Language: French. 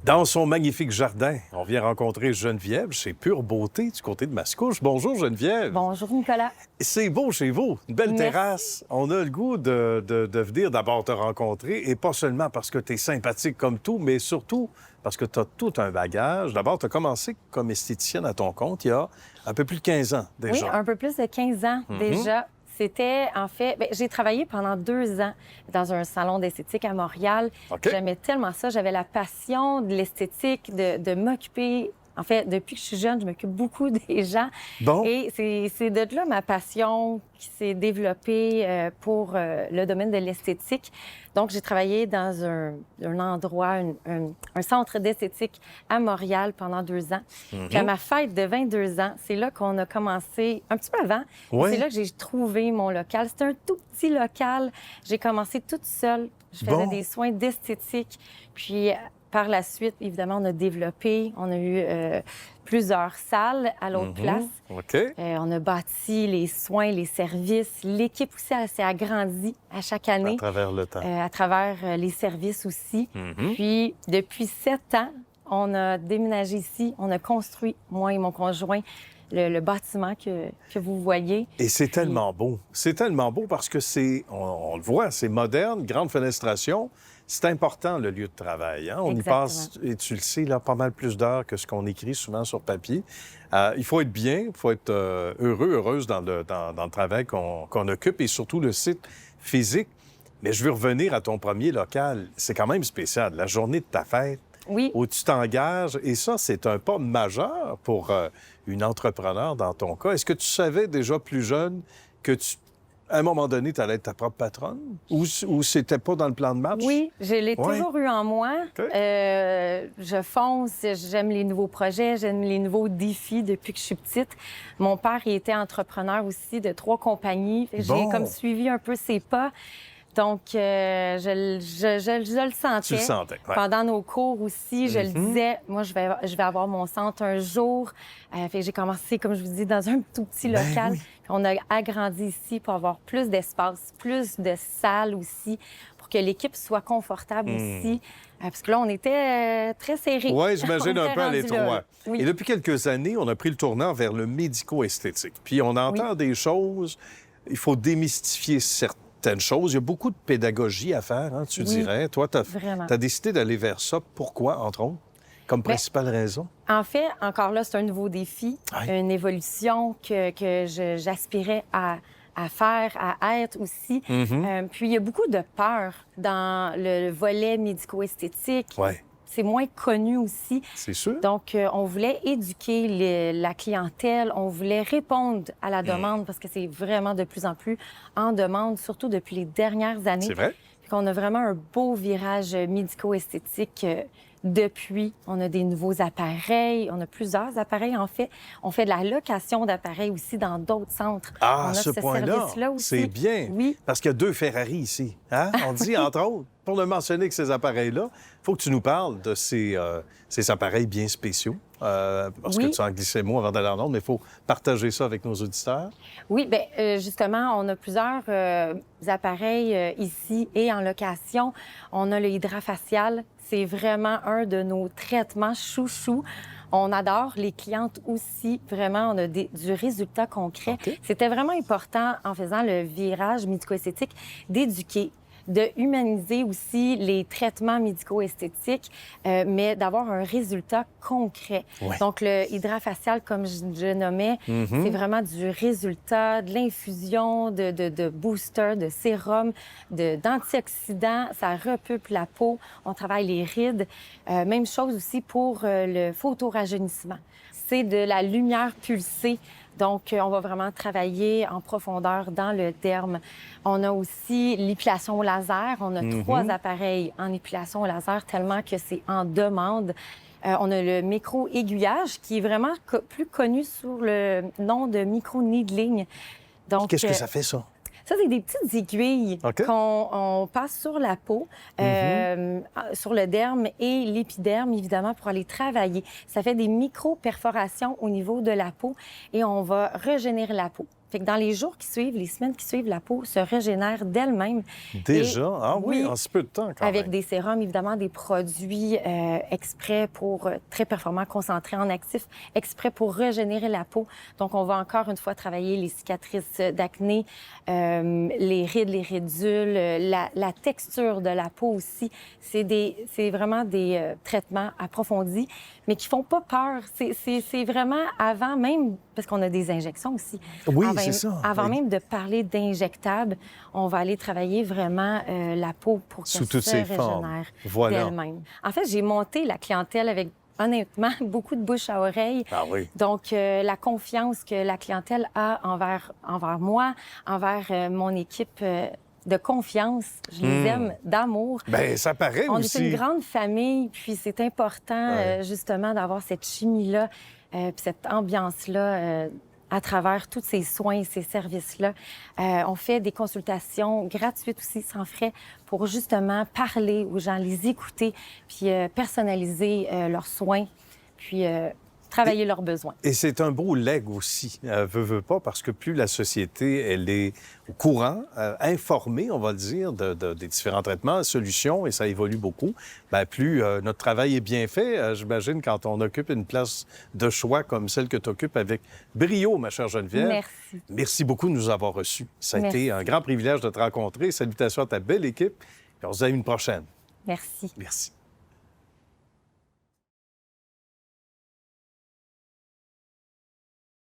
Dans son magnifique jardin, on vient rencontrer Geneviève chez Pure Beauté du côté de Mascouche. Bonjour Geneviève. Bonjour Nicolas. C'est beau chez vous, une belle Merci. terrasse. On a le goût de venir d'abord te rencontrer et pas seulement parce que tu es sympathique comme tout, mais surtout parce que tu as tout un bagage. D'abord, tu as commencé comme esthéticienne à ton compte il y a un peu plus de 15 ans déjà. Oui, un peu plus de 15 ans déjà. C'était, en fait, j'ai travaillé pendant 2 ans dans un salon d'esthétique à Montréal. OK. J'aimais tellement ça. J'avais la passion de l'esthétique, de m'occuper. En fait, depuis que je suis jeune, je m'occupe beaucoup des gens. Bon. Et c'est de là ma passion qui s'est développée pour le domaine de l'esthétique. Donc, j'ai travaillé dans un endroit, un centre d'esthétique à Montréal pendant 2 ans. Puis à ma fête de 22 ans, c'est là qu'on a commencé, un petit peu avant, Oui. c'est là que j'ai trouvé mon local. C'était un tout petit local. J'ai commencé toute seule. Je faisais Bon. des soins d'esthétique. Puis par la suite, évidemment, on a développé. On a eu plusieurs salles à l'autre place. OK. On a bâti les soins, les services. L'équipe aussi s'est agrandie à chaque À année travers le temps. à travers les services aussi. Puis, depuis 7 ans, on a déménagé ici. On a construit, moi et mon conjoint, le bâtiment que vous voyez. Et c'est tellement beau. C'est tellement beau parce que on le voit, c'est moderne, grande fenestration. C'est important, le lieu de travail. Hein? On y Exactement. passe, et tu le sais, là, pas mal plus d'heures que ce qu'on écrit souvent sur papier. Il faut être bien, il faut être heureux, heureuse dans le travail qu'on occupe et surtout le site physique. Mais je veux revenir à ton premier local. C'est quand même spécial, la journée de ta fête, Oui, où tu t'engages. Et ça, c'est un pas majeur pour une entrepreneur dans ton cas. Est-ce que tu savais déjà plus jeune que à un moment donné, tu allais être ta propre patronne? Ou c'était pas dans le plan de match? oui, je l'ai Ouais. toujours eu en moi. OK. Je fonce, j'aime les nouveaux projets, j'aime les nouveaux défis depuis que je suis petite. Mon père, il était entrepreneur aussi de 3 compagnies. Fait que Bon. j'ai comme suivi un peu ses pas. Donc, je le sentais. Tu le sentais, ouais. Pendant nos cours aussi, je le disais, moi, je vais avoir mon centre un jour. Fait que j'ai commencé, comme je vous dis, dans un tout petit Ben local. oui. Puis on a agrandi ici pour avoir plus d'espace, plus de salles aussi, pour que l'équipe soit confortable aussi. Parce que là, on était très serrés. Oui, j'imagine On un était peu à rendus là, l'étroit. là. Oui. Et depuis quelques années, on a pris le tournant vers le médico-esthétique. Puis on entend des choses, il faut démystifier certaines choses. Il y a beaucoup de pédagogie à faire, hein, tu Oui, dirais. Toi, tu vraiment. as décidé d'aller vers ça. Pourquoi, entre autres? Comme principale raison? En fait, encore là, c'est un nouveau défi, Ouais. une évolution que j'aspirais à faire, à être aussi. Puis, il y a beaucoup de peur dans le volet médico-esthétique. Oui, C'est moins connu aussi. c'est sûr. Donc, on voulait éduquer la clientèle, on voulait répondre à la demande parce que c'est vraiment de plus en plus en demande, surtout depuis les dernières années. C'est vrai. Puis qu'on a vraiment un beau virage médico-esthétique depuis. On a des nouveaux appareils, on a plusieurs appareils en fait. On fait de la location d'appareils aussi dans d'autres centres. Ah, on a ce point-là, service-là aussi. c'est bien. Oui. Parce qu'il y a 2 Ferrari ici. Hein? On dit, entre autres, pour ne mentionner que ces appareils-là, il faut que tu nous parles de ces appareils bien spéciaux. Parce que Oui. tu en glissais mot avant d'aller en ondes, mais il faut partager ça avec nos auditeurs. Oui, bien, justement, on a plusieurs appareils ici et en location. On a le hydrafacial. C'est vraiment un de nos traitements chouchous. On adore les clientes aussi. Vraiment, on a du résultat concret. OK. C'était vraiment important, en faisant le virage médico-esthétique, d'éduquer, de humaniser aussi les traitements médico-esthétiques, mais d'avoir un résultat concret. Ouais. Donc, le hydrafacial, comme je nommais, c'est vraiment du résultat, de l'infusion, de booster, de sérum, d'antioxydants. Ça repeuple la peau. On travaille les rides. Même chose aussi pour le photorajeunissement. C'est de la lumière pulsée. Donc, on va vraiment travailler en profondeur dans le derme. On a aussi l'épilation au laser. On a 3 appareils en épilation au laser tellement que c'est en demande. On a le micro-aiguillage qui est vraiment plus connu sous le nom de micro-needling. Donc, Qu'est-ce que ça fait, ça? ça, c'est des petites aiguilles OK. qu'on passe sur la peau, sur le derme et l'épiderme, évidemment, pour aller travailler. Ça fait des micro-perforations au niveau de la peau et on va régénérer la peau. Fait que dans les jours qui suivent, les semaines qui suivent, la peau se régénère d'elle-même. Déjà? Et, Ah oui, en si peu de temps, quand avec même. des sérums, évidemment, des produits exprès pour très performants, concentrés en actifs, exprès pour régénérer la peau. Donc, on va encore une fois travailler les cicatrices d'acné, les rides, les ridules, la texture de la peau aussi. C'est vraiment des traitements approfondis, mais qui font pas peur. C'est vraiment avant même, parce qu'on a des injections aussi. Oui, c'est ça. Avant Oui. même de parler d'injectables, on va aller travailler vraiment la peau pour qu'elle Sous toutes se ses formes. régénère Voilà. d'elle-même. En fait, j'ai monté la clientèle avec, honnêtement, beaucoup de bouche à oreille. Ah oui. Donc, la confiance que la clientèle a envers moi, envers mon équipe de confiance, je les aime, d'amour. Bien, ça paraît On aussi. est une grande famille, puis c'est important, Ouais. justement, d'avoir cette chimie-là, puis cette ambiance-là à travers tous ces soins, ces services-là. On fait des consultations gratuites aussi, sans frais, pour justement parler aux gens, les écouter, puis personnaliser leurs soins, puis travailler leurs besoins. Et c'est un beau legs aussi, veut pas, parce que plus la société, elle est au courant, informée, on va le dire, des différents traitements, solutions, et ça évolue beaucoup, bien, plus notre travail est bien fait. J'imagine, quand on occupe une place de choix comme celle que tu occupes avec brio, ma chère Geneviève. Merci. Merci beaucoup de nous avoir reçus. Ça a Merci. été un grand privilège de te rencontrer. Salutations à ta belle équipe. Et on se dit à une prochaine. Merci. Merci.